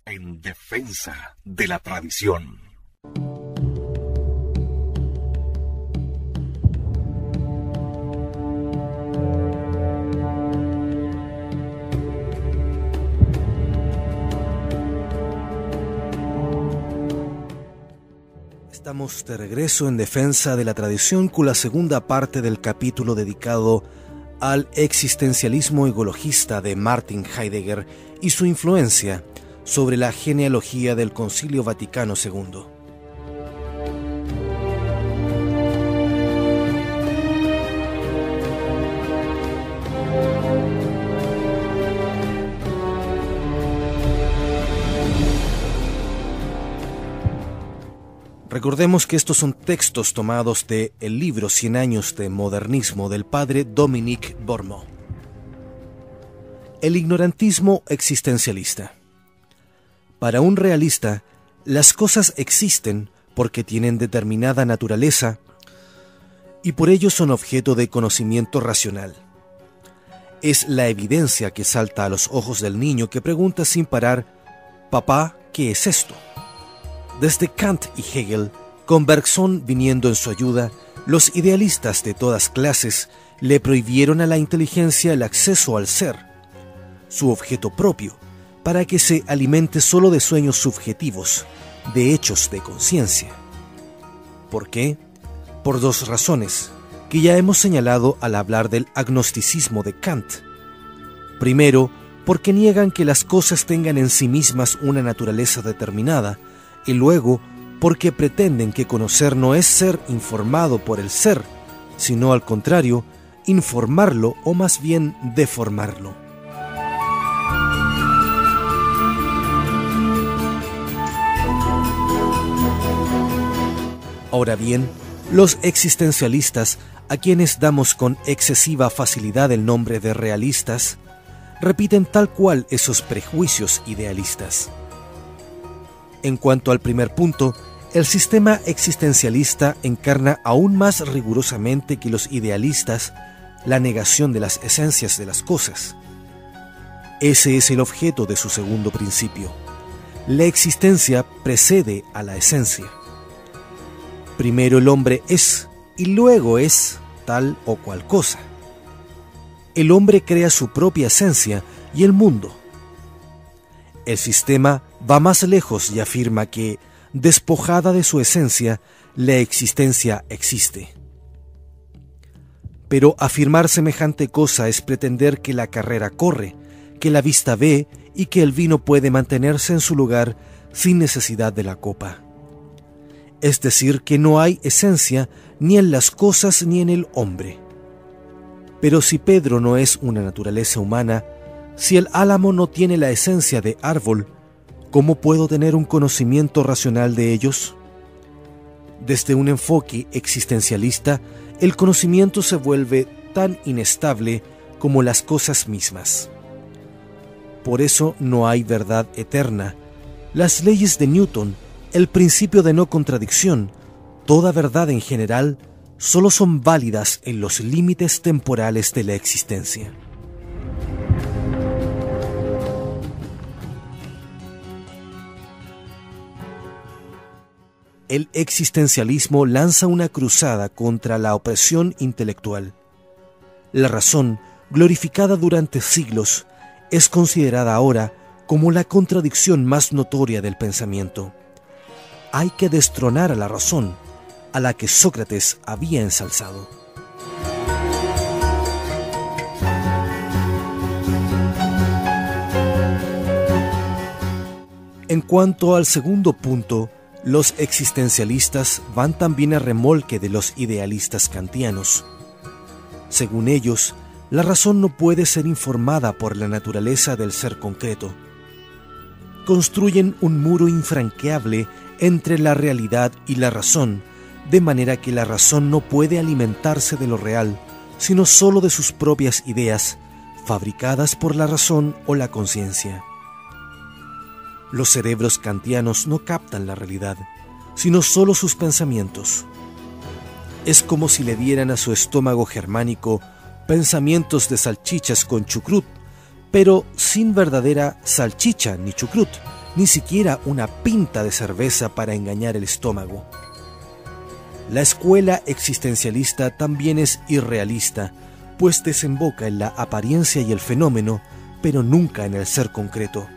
En defensa de la tradición. Estamos de regreso en Defensa de la Tradición con la segunda parte del capítulo dedicado al existencialismo ecologista de Martin Heidegger y su influencia sobre la genealogía del Concilio Vaticano II. Recordemos que estos son textos tomados de el libro 100 años de modernismo del padre Dominique Bourmont. El ignorantismo existencialista. Para un realista, las cosas existen porque tienen determinada naturaleza y por ello son objeto de conocimiento racional. Es la evidencia que salta a los ojos del niño que pregunta sin parar: «Papá, ¿qué es esto?». Desde Kant y Hegel, con Bergson viniendo en su ayuda, los idealistas de todas clases le prohibieron a la inteligencia el acceso al ser, su objeto propio, para que se alimente solo de sueños subjetivos, de hechos de conciencia. ¿Por qué? Por dos razones, que ya hemos señalado al hablar del agnosticismo de Kant. Primero, porque niegan que las cosas tengan en sí mismas una naturaleza determinada, y luego porque pretenden que conocer no es ser informado por el ser, sino al contrario, informarlo o más bien deformarlo. Ahora bien, los existencialistas, a quienes damos con excesiva facilidad el nombre de realistas, repiten tal cual esos prejuicios idealistas. En cuanto al primer punto, el sistema existencialista encarna aún más rigurosamente que los idealistas la negación de las esencias de las cosas. Ese es el objeto de su segundo principio. La existencia precede a la esencia. Primero el hombre es, y luego es tal o cual cosa. El hombre crea su propia esencia y el mundo. El sistema va más lejos y afirma que, despojada de su esencia, la existencia existe. Pero afirmar semejante cosa es pretender que la carrera corre, que la vista ve y que el vino puede mantenerse en su lugar sin necesidad de la copa. Es decir, que no hay esencia ni en las cosas ni en el hombre. Pero si Pedro no es una naturaleza humana, si el álamo no tiene la esencia de árbol, ¿cómo puedo tener un conocimiento racional de ellos? Desde un enfoque existencialista, el conocimiento se vuelve tan inestable como las cosas mismas. Por eso no hay verdad eterna. Las leyes de Newton, el principio de no contradicción, toda verdad en general, solo son válidas en los límites temporales de la existencia. El existencialismo lanza una cruzada contra la opresión intelectual. La razón, glorificada durante siglos, es considerada ahora como la contradicción más notoria del pensamiento. Hay que destronar a la razón, a la que Sócrates había ensalzado. En cuanto al segundo punto, los existencialistas van también a remolque de los idealistas kantianos. Según ellos, la razón no puede ser informada por la naturaleza del ser concreto. Construyen un muro infranqueable entre la realidad y la razón, de manera que la razón no puede alimentarse de lo real, sino solo de sus propias ideas, fabricadas por la razón o la conciencia. Los cerebros kantianos no captan la realidad, sino solo sus pensamientos. Es como si le dieran a su estómago germánico pensamientos de salchichas con chucrut, pero sin verdadera salchicha ni chucrut, ni siquiera una pinta de cerveza para engañar el estómago. La escuela existencialista también es irrealista, pues desemboca en la apariencia y el fenómeno, pero nunca en el ser concreto.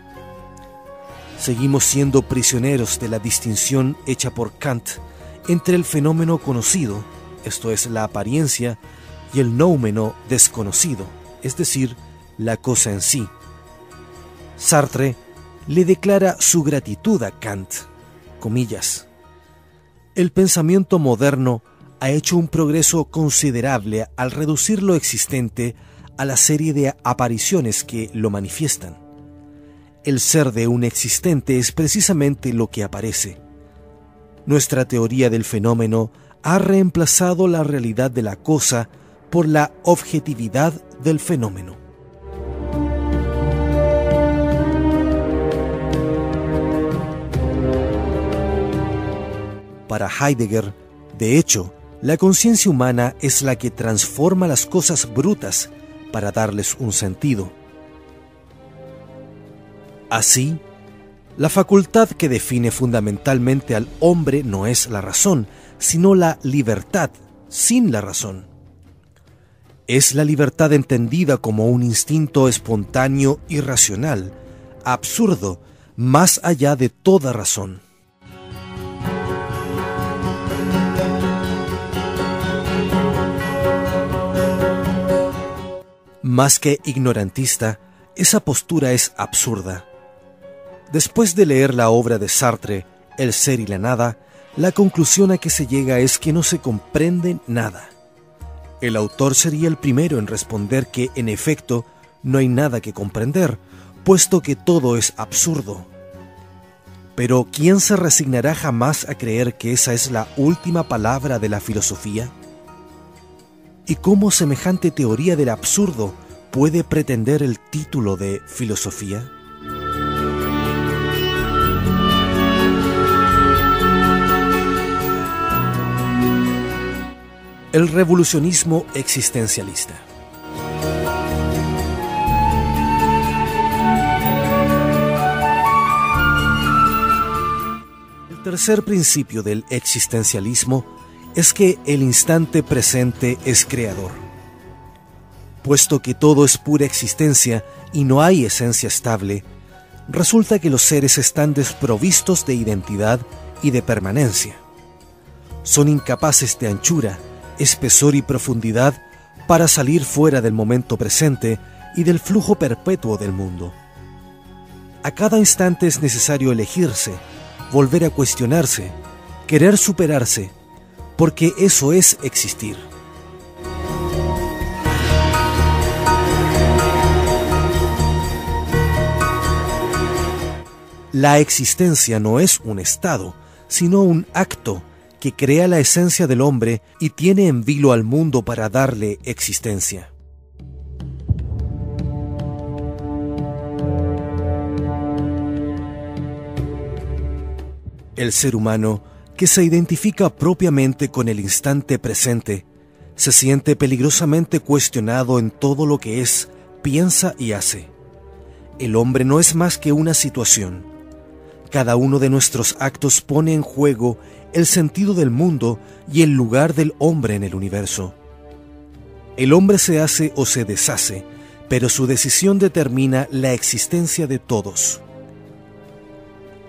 Seguimos siendo prisioneros de la distinción hecha por Kant entre el fenómeno conocido, esto es la apariencia, y el noumeno desconocido, es decir, la cosa en sí. Sartre le declara su gratitud a Kant, comillas. El pensamiento moderno ha hecho un progreso considerable al reducir lo existente a la serie de apariciones que lo manifiestan. El ser de un existente es precisamente lo que aparece. Nuestra teoría del fenómeno ha reemplazado la realidad de la cosa por la objetividad del fenómeno. Para Heidegger, de hecho, la conciencia humana es la que transforma las cosas brutas para darles un sentido. Así, la facultad que define fundamentalmente al hombre no es la razón, sino la libertad, sin la razón. Es la libertad entendida como un instinto espontáneo y racional, absurdo, más allá de toda razón. Más que ignorantista, esa postura es absurda. Después de leer la obra de Sartre, El ser y la nada, la conclusión a que se llega es que no se comprende nada. El autor sería el primero en responder que, en efecto, no hay nada que comprender, puesto que todo es absurdo. Pero, ¿quién se resignará jamás a creer que esa es la última palabra de la filosofía? ¿Y cómo semejante teoría del absurdo puede pretender el título de filosofía? El revolucionismo existencialista. El tercer principio del existencialismo es que el instante presente es creador. Puesto que todo es pura existencia y no hay esencia estable, resulta que los seres están desprovistos de identidad y de permanencia. Son incapaces de anchura, espesor y profundidad para salir fuera del momento presente y del flujo perpetuo del mundo. A cada instante es necesario elegirse, volver a cuestionarse, querer superarse, porque eso es existir. La existencia no es un estado, sino un acto que crea la esencia del hombre y tiene en vilo al mundo para darle existencia. El ser humano, que se identifica propiamente con el instante presente, se siente peligrosamente cuestionado en todo lo que es, piensa y hace. El hombre no es más que una situación. Cada uno de nuestros actos pone en juego el sentido del mundo y el lugar del hombre en el universo. El hombre se hace o se deshace, pero su decisión determina la existencia de todos.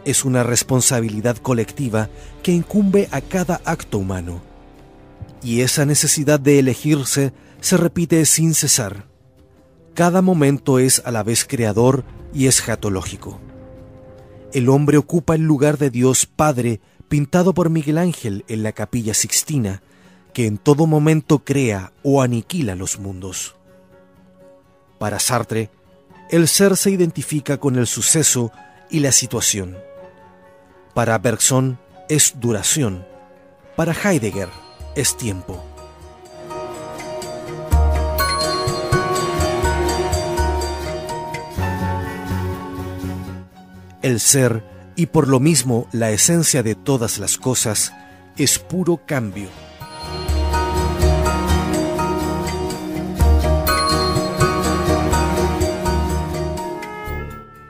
Es una responsabilidad colectiva que incumbe a cada acto humano, y esa necesidad de elegirse se repite sin cesar. Cada momento es a la vez creador y escatológico. El hombre ocupa el lugar de Dios Padre pintado por Miguel Ángel en la Capilla Sixtina, que en todo momento crea o aniquila los mundos. Para Sartre, el ser se identifica con el suceso y la situación. Para Bergson es duración. Para Heidegger es tiempo. El ser, y por lo mismo la esencia de todas las cosas, es puro cambio.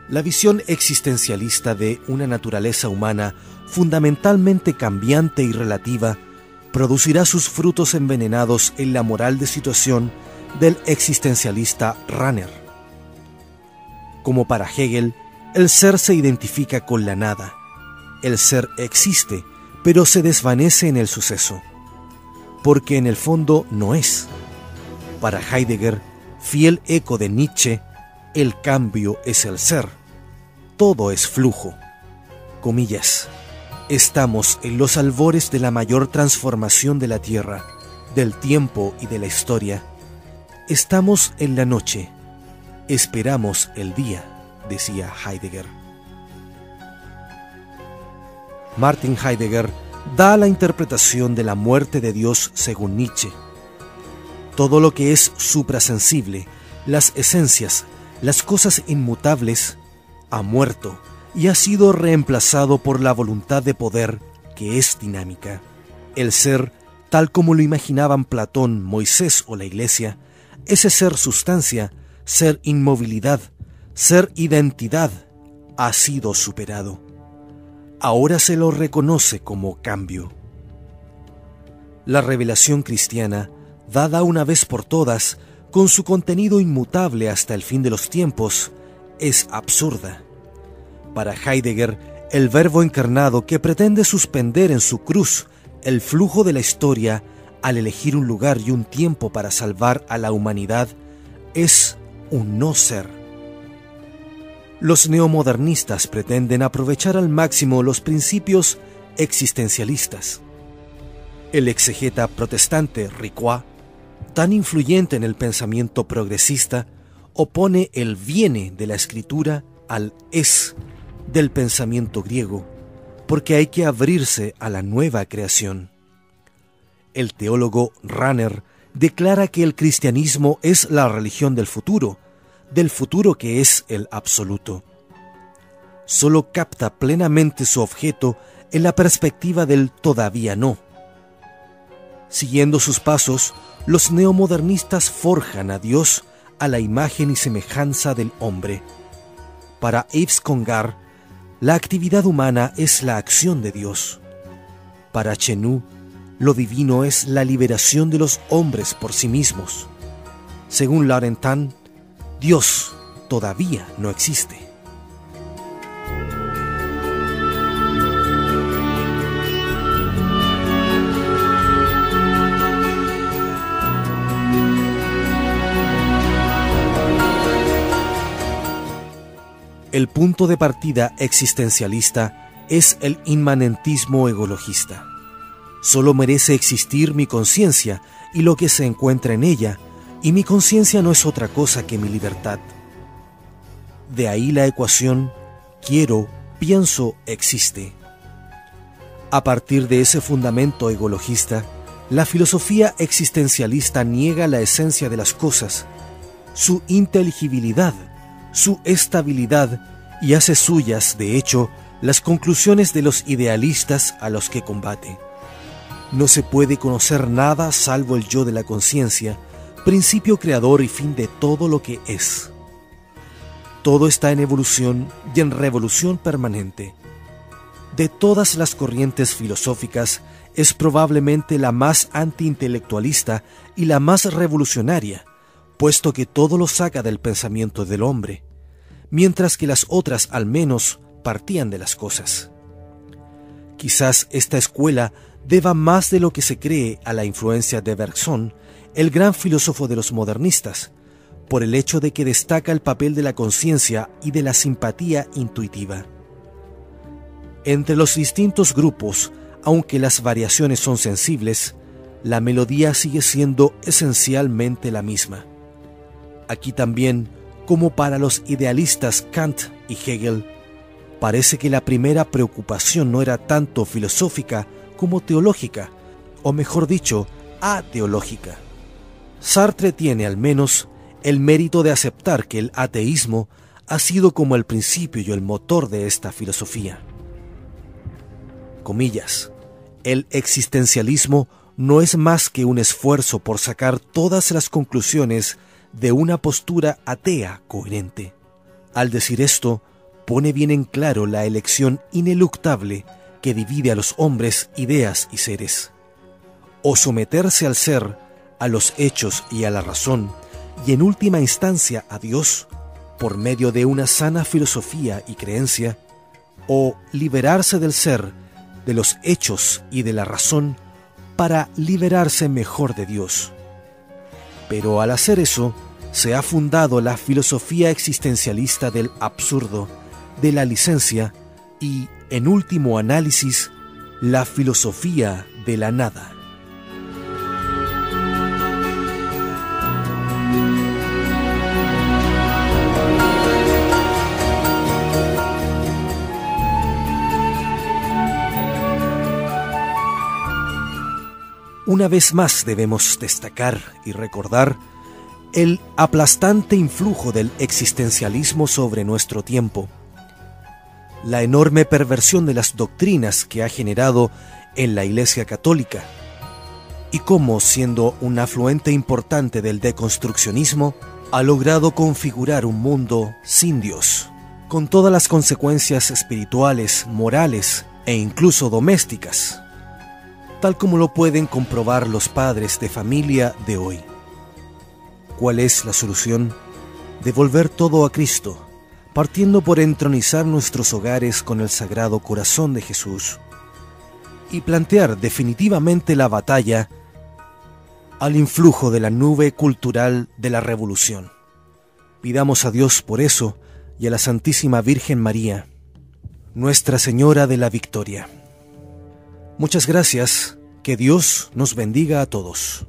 La visión existencialista de una naturaleza humana fundamentalmente cambiante y relativa producirá sus frutos envenenados en la moral de situación del existencialista Rahner. Como para Hegel, el ser se identifica con la nada. El ser existe, pero se desvanece en el suceso, porque en el fondo no es. Para Heidegger, fiel eco de Nietzsche, el cambio es el ser. Todo es flujo. Comillas. Estamos en los albores de la mayor transformación de la Tierra, del tiempo y de la historia. Estamos en la noche. Esperamos el día, decía Heidegger. Martin Heidegger da la interpretación de la muerte de Dios según Nietzsche. Todo lo que es suprasensible, las esencias, las cosas inmutables, ha muerto y ha sido reemplazado por la voluntad de poder que es dinámica. El ser, tal como lo imaginaban Platón, Moisés o la Iglesia, ese ser sustancia, ser inmovilidad, ser identidad, ha sido superado. Ahora se lo reconoce como cambio. La revelación cristiana, dada una vez por todas, con su contenido inmutable hasta el fin de los tiempos, es absurda. Para Heidegger, el Verbo encarnado que pretende suspender en su cruz el flujo de la historia al elegir un lugar y un tiempo para salvar a la humanidad es un no ser. Los neomodernistas pretenden aprovechar al máximo los principios existencialistas. El exegeta protestante Ricoeur, tan influyente en el pensamiento progresista, opone el viene de la escritura al es del pensamiento griego, porque hay que abrirse a la nueva creación. El teólogo Rahner declara que el cristianismo es la religión del futuro que es el absoluto. Solo capta plenamente su objeto en la perspectiva del todavía no. Siguiendo sus pasos, los neomodernistas forjan a Dios a la imagen y semejanza del hombre. Para Yves Congar, la actividad humana es la acción de Dios. Para Chenu, lo divino es la liberación de los hombres por sí mismos. Según Larentin, Dios todavía no existe. El punto de partida existencialista es el inmanentismo egologista. Solo merece existir mi conciencia y lo que se encuentra en ella, y mi conciencia no es otra cosa que mi libertad. De ahí la ecuación quiero, pienso, existe. A partir de ese fundamento egologista, la filosofía existencialista niega la esencia de las cosas, su inteligibilidad, su estabilidad, y hace suyas, de hecho, las conclusiones de los idealistas a los que combate. No se puede conocer nada salvo el yo de la conciencia, principio creador y fin de todo lo que es. Todo está en evolución y en revolución permanente. De todas las corrientes filosóficas, es probablemente la más antiintelectualista y la más revolucionaria, puesto que todo lo saca del pensamiento del hombre, mientras que las otras al menos partían de las cosas. Quizás esta escuela deba más de lo que se cree a la influencia de Bergson, el gran filósofo de los modernistas, por el hecho de que destaca el papel de la conciencia y de la simpatía intuitiva. Entre los distintos grupos, aunque las variaciones son sensibles, la melodía sigue siendo esencialmente la misma. Aquí también, como para los idealistas Kant y Hegel, parece que la primera preocupación no era tanto filosófica como teológica, o mejor dicho, ateológica. Sartre tiene al menos el mérito de aceptar que el ateísmo ha sido como el principio y el motor de esta filosofía. Comillas, el existencialismo no es más que un esfuerzo por sacar todas las conclusiones de una postura atea coherente. Al decir esto, pone bien en claro la elección ineluctable que divide a los hombres, ideas y seres. O someterse al ser, a los hechos y a la razón, y en última instancia a Dios, por medio de una sana filosofía y creencia, o liberarse del ser, de los hechos y de la razón, para liberarse mejor de Dios. Pero al hacer eso, se ha fundado la filosofía existencialista del absurdo, de la licencia y, en último análisis, la filosofía de la nada. Una vez más debemos destacar y recordar el aplastante influjo del existencialismo sobre nuestro tiempo, la enorme perversión de las doctrinas que ha generado en la Iglesia Católica, y cómo, siendo un afluente importante del deconstruccionismo, ha logrado configurar un mundo sin Dios, con todas las consecuencias espirituales, morales e incluso domésticas, tal como lo pueden comprobar los padres de familia de hoy. ¿Cuál es la solución? Devolver todo a Cristo, partiendo por entronizar nuestros hogares con el Sagrado Corazón de Jesús y plantear definitivamente la batalla al influjo de la nube cultural de la revolución. Pidamos a Dios por eso y a la Santísima Virgen María, Nuestra Señora de la Victoria. Muchas gracias, que Dios nos bendiga a todos.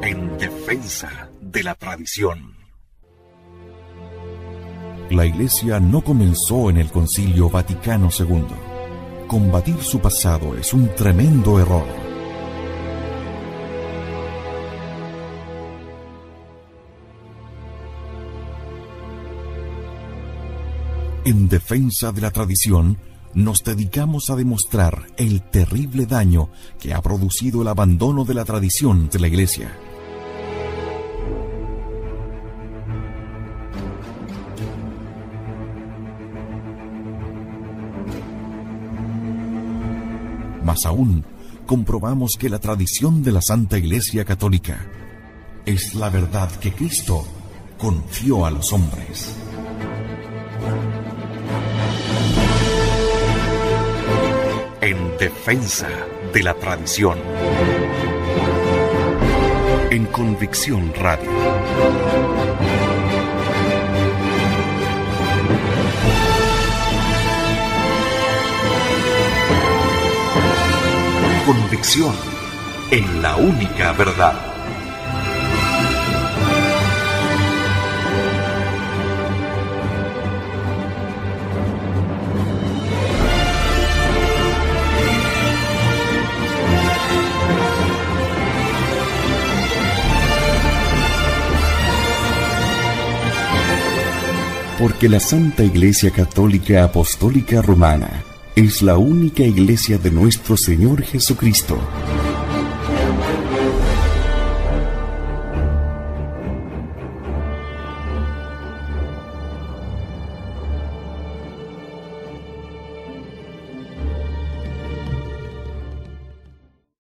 En defensa de la tradición. La Iglesia no comenzó en el Concilio Vaticano II. Combatir su pasado es un tremendo error. En defensa de la tradición, nos dedicamos a demostrar el terrible daño que ha producido el abandono de la tradición de la Iglesia. Más aún, comprobamos que la tradición de la Santa Iglesia Católica es la verdad que Cristo confió a los hombres. En defensa de la tradición. En Convicción Radio. Convicción en la única verdad. Porque la Santa Iglesia Católica Apostólica Romana es la única iglesia de nuestro Señor Jesucristo,